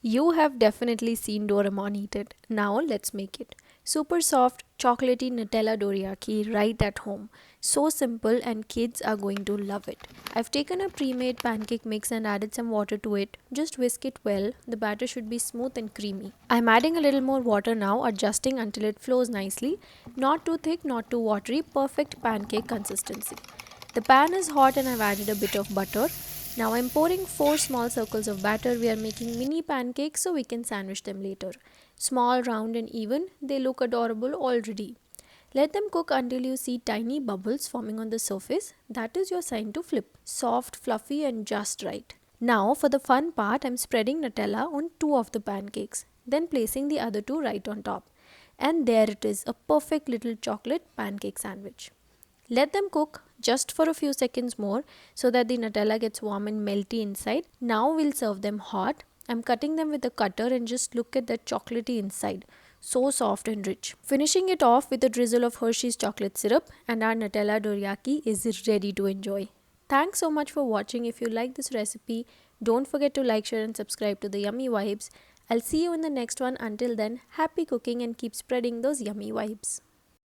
You have definitely seen Doraemon eat it. Now let's make it. Super soft, chocolatey Nutella dorayaki right at home. So simple and kids are going to love it. I've taken a pre-made pancake mix and added some water to it. Just whisk it well. The batter should be smooth and creamy. I'm adding a little more water now, adjusting until it flows nicely. Not too thick, not too watery, perfect pancake consistency. The pan is hot and I've added a bit of butter. Now I'm pouring 4 small circles of batter. We are making mini pancakes so we can sandwich them later. Small, round and even, they look adorable already. Let them cook until you see tiny bubbles forming on the surface. That is your sign to flip. Soft, fluffy and just right. Now for the fun part, I'm spreading Nutella on 2 of the pancakes, then placing the other 2 right on top. And there it is, a perfect little chocolate pancake sandwich. Let them cook just for a few seconds more so that the Nutella gets warm and melty inside. Now we'll serve them hot. I'm cutting them with a cutter and just look at that chocolatey inside. So soft and rich. Finishing it off with a drizzle of Hershey's chocolate syrup, and our Nutella dorayaki is ready to enjoy. Thanks so much for watching. If you like this recipe, don't forget to like, share and subscribe to the Yummy Vibes. I'll see you in the next one. Until then, happy cooking and keep spreading those yummy vibes.